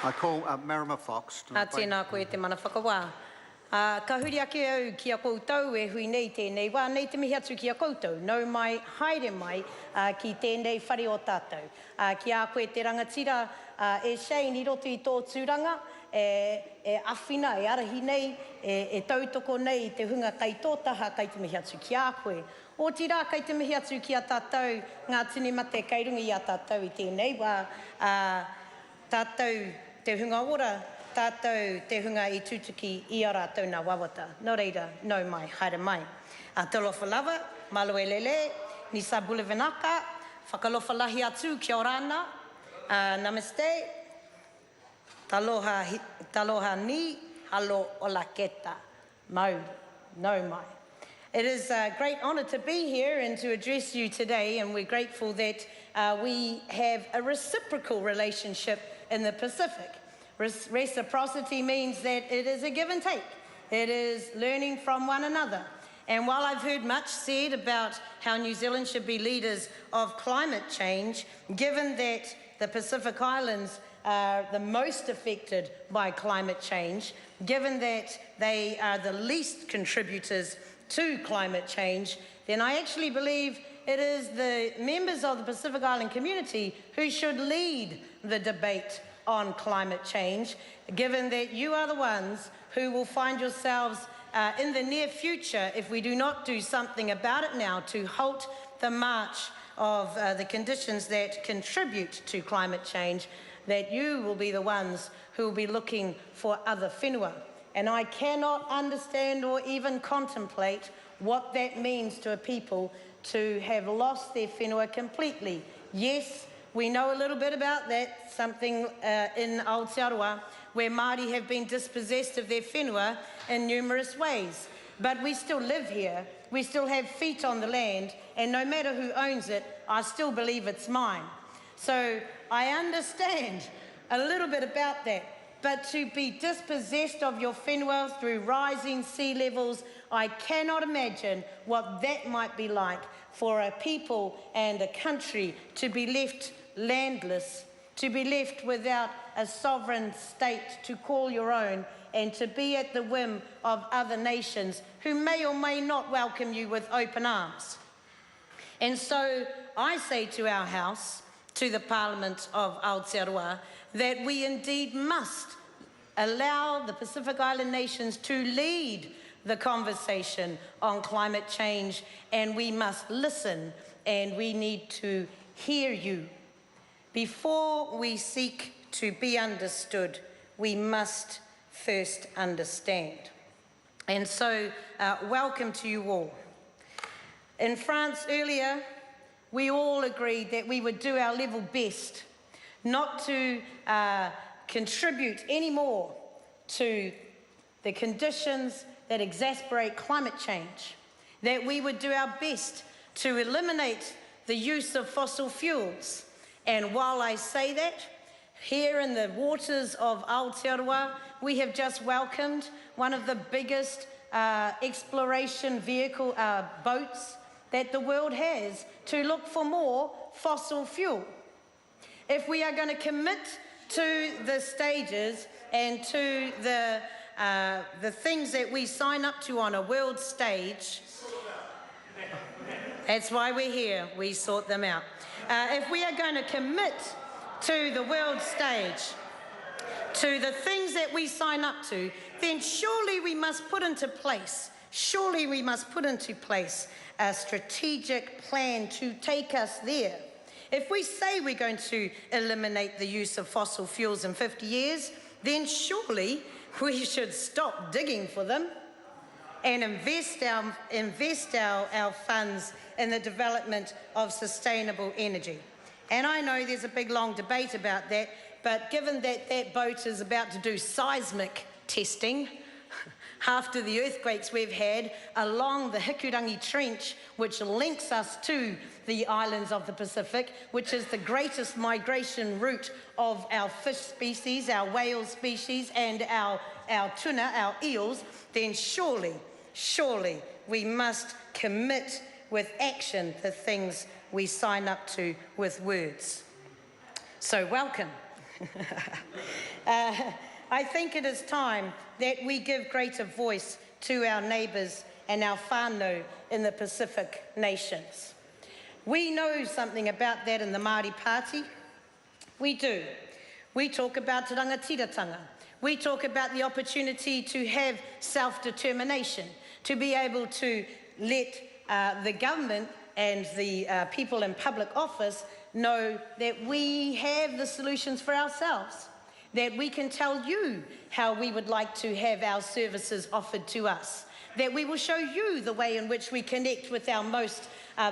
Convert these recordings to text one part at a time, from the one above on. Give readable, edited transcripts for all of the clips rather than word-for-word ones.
I call Marama Fox. Tēnā koe te mana whakawā. Ka huri ake au ki a koutou e hui nei tēnei wā, nei te mihi atu ki a koutou. Nau mai, haere mai ki tēnei whare o tātou. Ki a koe te rangatira e Shane I roto I tō tūranga, e awhina, e arahi nei, e tautoko nei te hunga kai tō taha kai te mihi atu ki a koe. O tira kai te mihi atu ki a tātou, ngā tini mate kai rungi I a tātou I tēnei wā, tātou te hunga ora, tātou te hunga I tutuki I a rātou nā wawata. Nō reira, nau mai, haere mai. Talofa lava, malo e lele, ni sa bulevenaka, whakalofa lahi atu kia o rāna, namaste, taloha ni, halo o la keta, mauri, nau mai. It is a great honour to be here and to address you today, and we're grateful that we have a reciprocal relationship in the Pacific. Reciprocity means that it is a give and take. It is learning from one another. And while I've heard much said about how New Zealand should be leaders of climate change, given that the Pacific Islands are the most affected by climate change, given that they are the least contributors to climate change, then I actually believe it is the members of the Pacific Island community who should lead the debate on climate change, given that you are the ones who will find yourselves in the near future, if we do not do something about it now, to halt the march of the conditions that contribute to climate change, that you will be the ones who will be looking for other whenua. And I cannot understand or even contemplate what that means to a people to have lost their whenua completely. Yes, we know a little bit about that, something in Aotearoa, where Māori have been dispossessed of their whenua in numerous ways. But we still live here, we still have feet on the land, and no matter who owns it, I still believe it's mine. So I understand a little bit about that. But to be dispossessed of your whenua through rising sea levels, I cannot imagine what that might be like for a people and a country to be left landless, to be left without a sovereign state to call your own, and to be at the whim of other nations who may or may not welcome you with open arms. And so I say to our House, to the Parliament of Aotearoa, that we indeed must allow the Pacific Island nations to lead the conversation on climate change, and we must listen and we need to hear you. Before we seek to be understood, we must first understand. And so, welcome to you all. In France earlier, we all agreed that we would do our level best not to contribute any more to the conditions that exacerbate climate change, that we would do our best to eliminate the use of fossil fuels. And while I say that, here in the waters of Aotearoa, we have just welcomed one of the biggest exploration vehicle boats that the world has to look for more fossil fuel. If we are going to commit to the stages and to the things that we sign up to on a world stage, that's why we're here, we sort them out. If we are going to commit to the world stage, to the things that we sign up to, then surely we must put into place a strategic plan to take us there. If we say we're going to eliminate the use of fossil fuels in 50 years, then surely we should stop digging for them and invest our funds in the development of sustainable energy. And I know there's a big long debate about that, but given that that boat is about to do seismic testing after the earthquakes we've had along the Hikurangi Trench, which links us to the islands of the Pacific, which is the greatest migration route of our fish species, our whale species, and our tuna, our eels, then surely we must commit with action the things we sign up to with words. So welcome. I think it is time that we give greater voice to our neighbours and our whānau in the Pacific nations. We know something about that in the Māori Party. We do. We talk about te rangatiratanga. We talk about the opportunity to have self-determination, to be able to let the government and the people in public office know that we have the solutions for ourselves, that we can tell you how we would like to have our services offered to us, that we will show you the way in which we connect with our most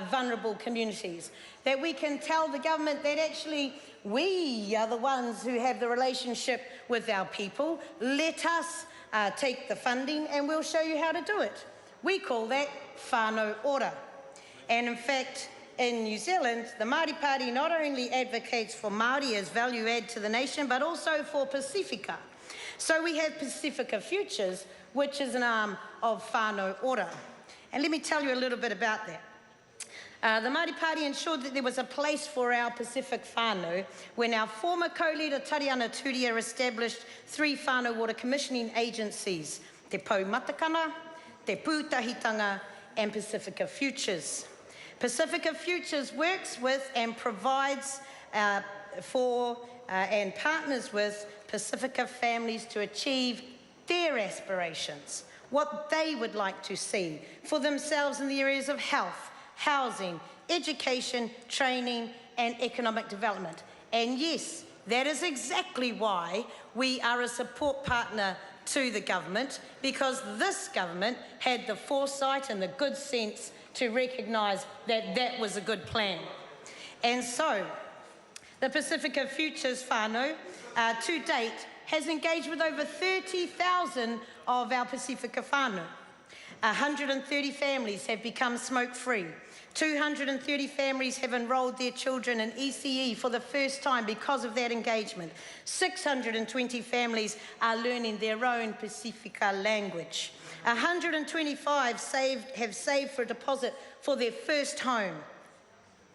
vulnerable communities, that we can tell the government that actually we are the ones who have the relationship with our people. Let us take the funding and we'll show you how to do it. We call that whānau ora. And in fact, in New Zealand, the Māori Party not only advocates for Māori as value add to the nation, but also for Pacifica. So we have Pacifica Futures, which is an arm of whānau ora. And let me tell you a little bit about that. The Māori Party ensured that there was a place for our Pacific whānau when our former co-leader Tariana Turia established 3 whānau ora commissioning agencies, Te Poumatakana, Te Pūtahitanga and Pacifica Futures. Pacifica Futures works with and provides for and partners with Pacifica families to achieve their aspirations, what they would like to see for themselves in the areas of health, housing, education, training and economic development. And yes, that is exactly why we are a support partner to the government, because this government had the foresight and the good sense to recognise that that was a good plan. And so, the Pacifica Futures whānau, to date, has engaged with over 30,000 of our Pacifica whānau. 130 families have become smoke-free. 230 families have enrolled their children in ECE for the first time because of that engagement. 620 families are learning their own Pacifica language. 125 have saved for a deposit for their first home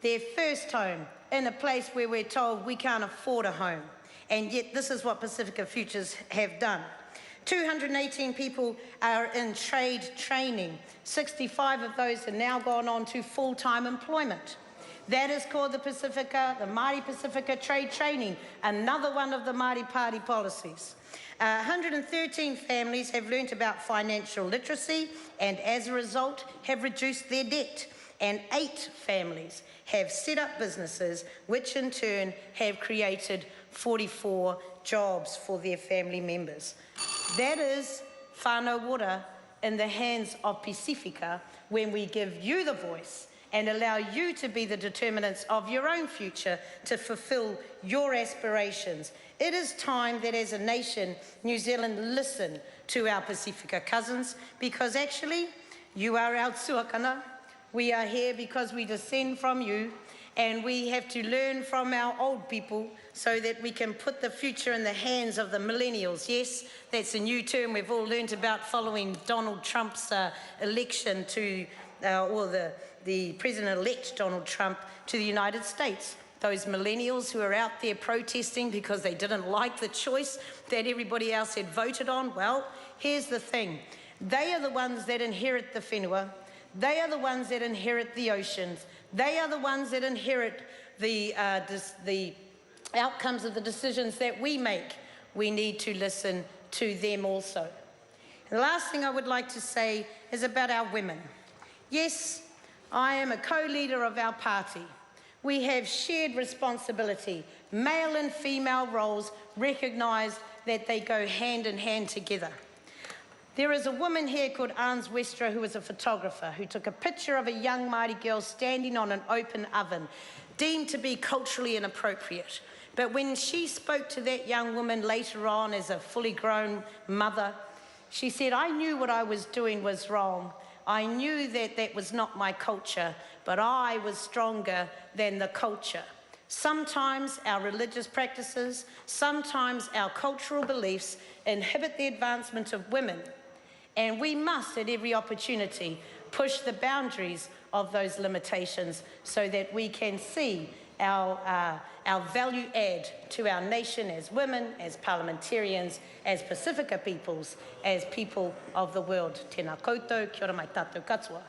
in a place where we're told we can't afford a home. And yet this is what Pacifica Futures have done. 218 people are in trade training. 65 of those have now gone on to full-time employment. That is called the Pacifica, the Māori Pacifica Trade Training, another one of the Māori Party policies. 113 families have learnt about financial literacy and as a result have reduced their debt. And 8 families have set up businesses which in turn have created 44 jobs for their family members. That is whānau ora in the hands of Pacifica when we give you the voice and allow you to be the determinants of your own future to fulfil your aspirations. It is time that as a nation, New Zealand listen to our Pacifica cousins, because actually you are our tuakana. We are here because we descend from you, and we have to learn from our old people so that we can put the future in the hands of the millennials. Yes, that's a new term we've all learned about following Donald Trump's election to, or the President-elect Donald Trump to the United States. Those millennials who are out there protesting because they didn't like the choice that everybody else had voted on. Well, here's the thing. They are the ones that inherit the whenua. They are the ones that inherit the oceans. They are the ones that inherit the outcomes of the decisions that we make. We need to listen to them also. The last thing I would like to say is about our women. Yes, I am a co-leader of our party. We have shared responsibility. Male and female roles recognised that they go hand in hand together. There is a woman here called Ans Westra who is a photographer who took a picture of a young Māori girl standing on an open oven, deemed to be culturally inappropriate. But when she spoke to that young woman later on as a fully grown mother, she said, I knew what I was doing was wrong. I knew that that was not my culture, but I was stronger than the culture. Sometimes our religious practices, sometimes our cultural beliefs inhibit the advancement of women. And we must, at every opportunity, push the boundaries of those limitations so that we can see our value add to our nation as women, as parliamentarians, as Pacifica peoples, as people of the world. Tēnā koutou, kia ora mai tātou katoa.